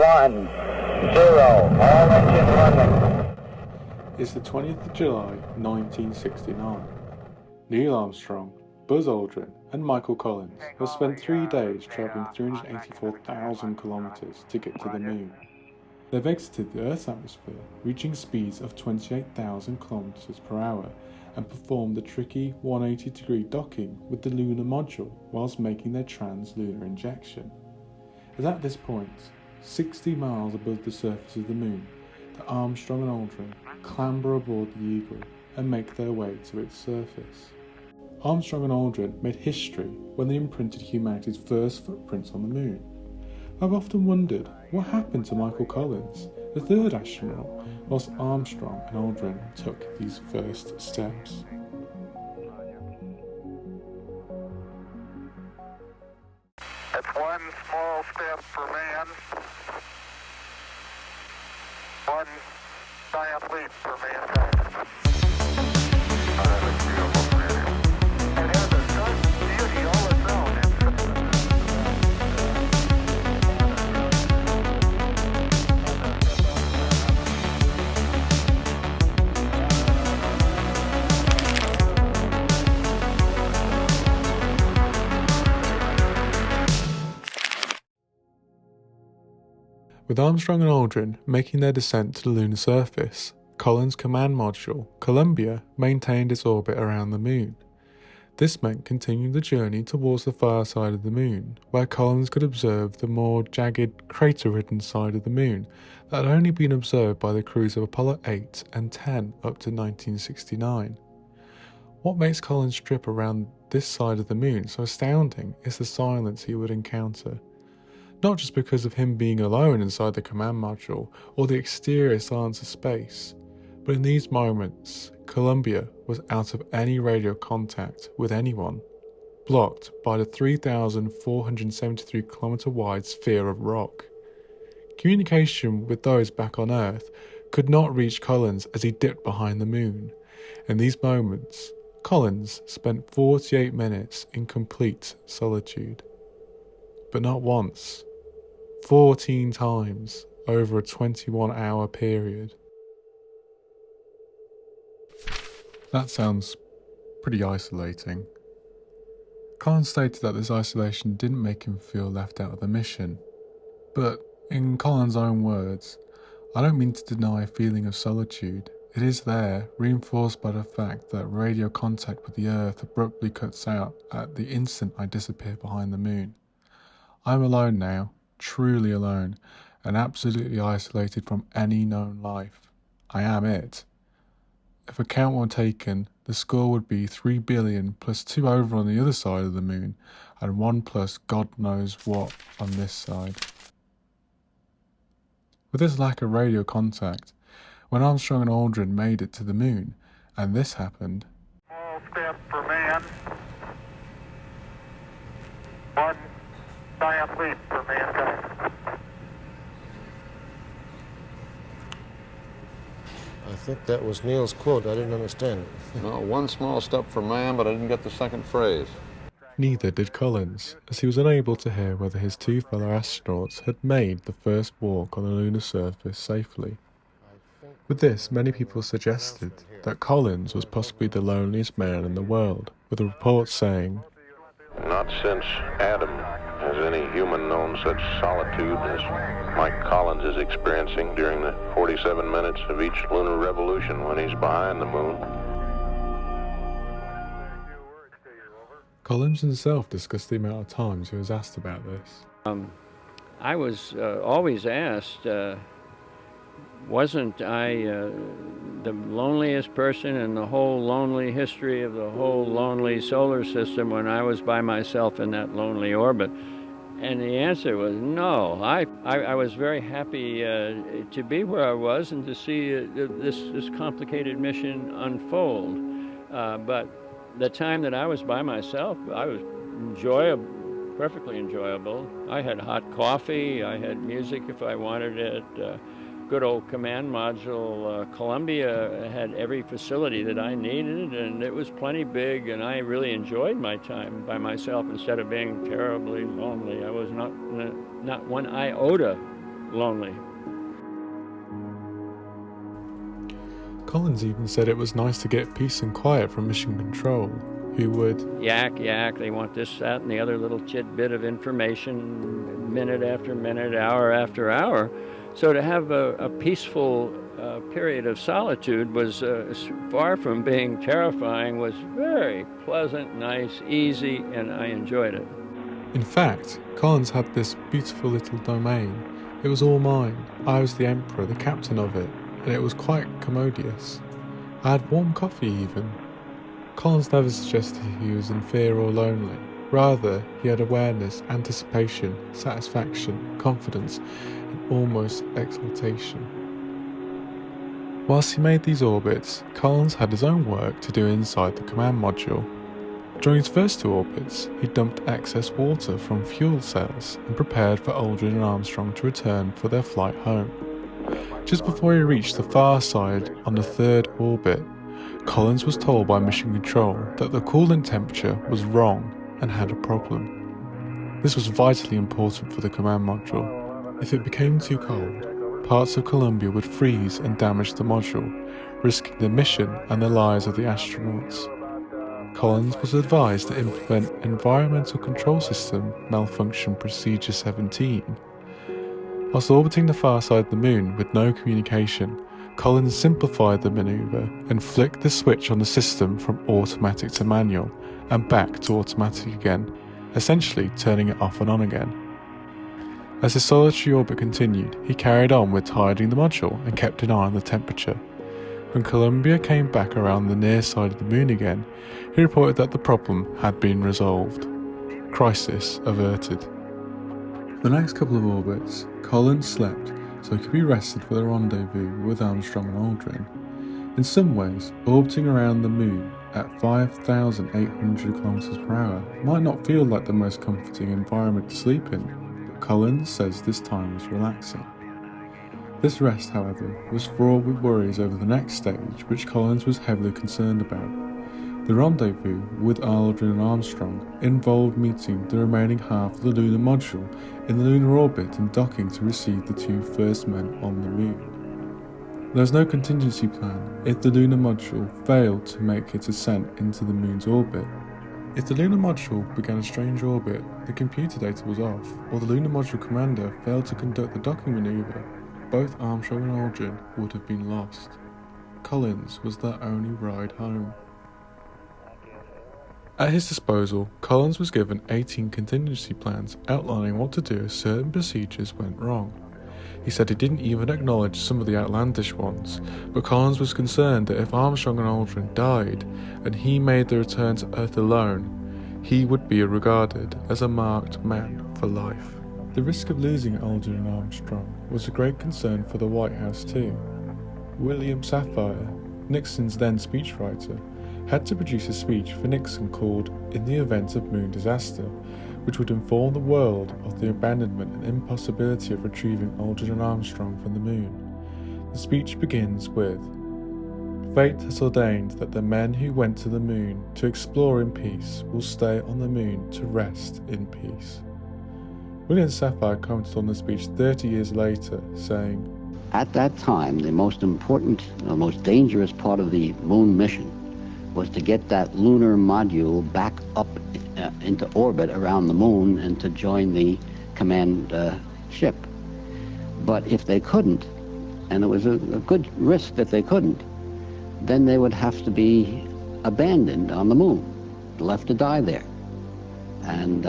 1, 0, all engine running. It's the 20th of July, 1969. Neil Armstrong, Buzz Aldrin, and Michael Collins have spent 3 days travelling 384,000 kilometres to get to the moon. They've exited the Earth's atmosphere, reaching speeds of 28,000 kilometres per hour, and performed the tricky 180-degree docking with the lunar module whilst making their trans-lunar injection. It's at this point, 60 miles above the surface of the moon, that Armstrong and Aldrin clamber aboard the Eagle and make their way to its surface. Armstrong and Aldrin made history when they imprinted humanity's first footprints on the moon. I've often wondered what happened to Michael Collins, the third astronaut, whilst Armstrong and Aldrin took these first steps. It's one small step for man, one giant leap for mankind. It has a dark beauty all its own. With Armstrong and Aldrin making their descent to the lunar surface, Collins' command module, Columbia, maintained its orbit around the moon. This meant continuing the journey towards the far side of the moon, where Collins could observe the more jagged, crater-ridden side of the moon that had only been observed by the crews of Apollo 8 and 10 up to 1969. What makes Collins' trip around this side of the moon so astounding is the silence he would encounter. Not just because of him being alone inside the command module or the exterior silence of space, but in these moments, Columbia was out of any radio contact with anyone, blocked by the 3,473 kilometre wide sphere of rock. Communication with those back on Earth could not reach Collins as he dipped behind the moon. In these moments, Collins spent 48 minutes in complete solitude. But not once, 14 times over a 21-hour period. That sounds pretty isolating. Collins stated that this isolation didn't make him feel left out of the mission. But, in Collins' own words, I don't mean to deny a feeling of solitude. It is there, reinforced by the fact that radio contact with the Earth abruptly cuts out at the instant I disappear behind the moon. I'm alone now, truly alone, and absolutely isolated from any known life. I am it. If a count were taken, the score would be 3 billion plus 2 over on the other side of the moon, and 1 plus God knows what on this side. With this lack of radio contact, when Armstrong and Aldrin made it to the moon, and this happened, Small step for man, one giant leap for mankind. I think that was Neil's quote. I didn't understand it. No, one small step for man, but I didn't get the second phrase. neither did Collins, as he was unable to hear whether his two fellow astronauts had made the first walk on the lunar surface safely. With this, many people suggested that Collins was possibly the loneliest man in the world, with a report saying, "Not since Adam has any human known such solitude as Mike Collins is experiencing during the 47 minutes of each lunar revolution when he's behind the moon." Collins himself discussed the amount of times he was asked about this. I was always asked, wasn't I the loneliest person in the whole lonely history of the whole lonely solar system when I was by myself in that lonely orbit? And the answer was no. I was very happy to be where I was and to see this complicated mission unfold. But the time that I was by myself, I was enjoyable, perfectly enjoyable. I had hot coffee, I had music if I wanted it. Good old command module, Columbia had every facility that I needed, and it was plenty big, and I really enjoyed my time by myself instead of being terribly lonely. I was not one iota lonely. Collins even said it was nice to get peace and quiet from Mission Control, who would Yak, they want this, that, and the other little tidbit of information minute after minute, hour after hour. So to have a peaceful period of solitude was far from being terrifying, was very pleasant, nice, easy, and I enjoyed it. In fact, Collins had this beautiful little domain. It was all mine. I was the emperor, the captain of it, and it was quite commodious. I had warm coffee even. Collins never suggested he was in fear or lonely. Rather, he had awareness, anticipation, satisfaction, confidence, and almost exaltation. Whilst he made these orbits, Collins had his own work to do inside the command module. During his first 2 orbits, he dumped excess water from fuel cells and prepared for Aldrin and Armstrong to return for their flight home. Just before he reached the far side on the 3rd orbit, Collins was told by Mission Control that the coolant temperature was wrong and had a problem. This was vitally important for the command module. If it became too cold, parts of Columbia would freeze and damage the module, risking the mission and the lives of the astronauts. Collins was advised to implement Environmental Control System Malfunction Procedure 17. Whilst orbiting the far side of the moon with no communication, Collins simplified the maneuver and flicked the switch on the system from automatic to manual and back to automatic again, essentially turning it off and on again. As his solitary orbit continued, he carried on with tidying the module and kept an eye on the temperature. When Columbia came back around the near side of the moon again, he reported that the problem had been resolved. Crisis averted. The next couple of orbits, Collins slept so he could be rested for the rendezvous with Armstrong and Aldrin. In some ways, orbiting around the moon at 5,800 km/h might not feel like the most comforting environment to sleep in, but Collins says this time was relaxing. This rest, however, was fraught with worries over the next stage, which Collins was heavily concerned about. The rendezvous with Aldrin and Armstrong involved meeting the remaining half of the lunar module in the lunar orbit and docking to receive the 2 first men on the moon. There was no contingency plan if the lunar module failed to make its ascent into the moon's orbit. If the lunar module began a strange orbit, the computer data was off, or the lunar module commander failed to conduct the docking maneuver, both Armstrong and Aldrin would have been lost. Collins was their only ride home. At his disposal, Collins was given 18 contingency plans outlining what to do if certain procedures went wrong. He said he didn't even acknowledge some of the outlandish ones, but Collins was concerned that if Armstrong and Aldrin died and he made the return to Earth alone, he would be regarded as a marked man for life. The risk of losing Aldrin and Armstrong was a great concern for the White House too. William Safire, Nixon's then speechwriter, had to produce a speech for Nixon called In the Event of Moon Disaster, which would inform the world of the abandonment and impossibility of retrieving Aldrin and Armstrong from the moon. The speech begins with, "Fate has ordained that the men who went to the moon to explore in peace will stay on the moon to rest in peace." William Safire commented on the speech 30 years later, saying, "At that time, the most important, the most dangerous part of the moon mission was to get that lunar module back up into orbit around the moon and to join the command ship. But if they couldn't, and it was a good risk that they couldn't, then they would have to be abandoned on the moon, left to die there. And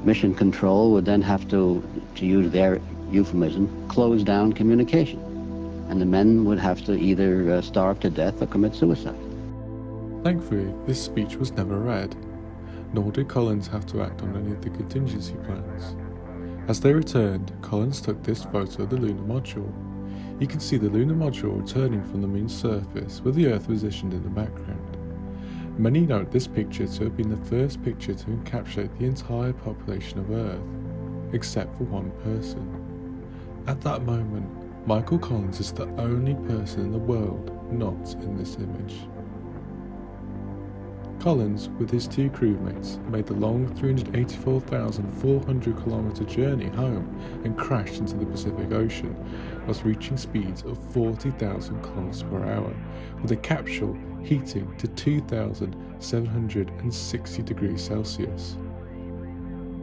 Mission Control would then have to use their euphemism, close down communication. And the men would have to either starve to death or commit suicide." Thankfully, this speech was never read, nor did Collins have to act on any of the contingency plans. As they returned, Collins took this photo of the lunar module. You can see the lunar module returning from the moon's surface with the Earth positioned in the background. Many note this picture to have been the first picture to encapsulate the entire population of Earth, except for one person. At that moment, Michael Collins is the only person in the world not in this image. Collins, with his 2 crewmates, made the long 384,400 kilometre journey home and crashed into the Pacific Ocean, whilst reaching speeds of 40,000 kilometers per hour, with the capsule heating to 2,760 degrees Celsius.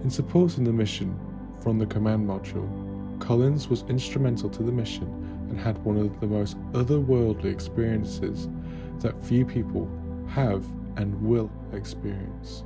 In supporting the mission from the command module, Collins was instrumental to the mission and had one of the most otherworldly experiences that few people have and will experience.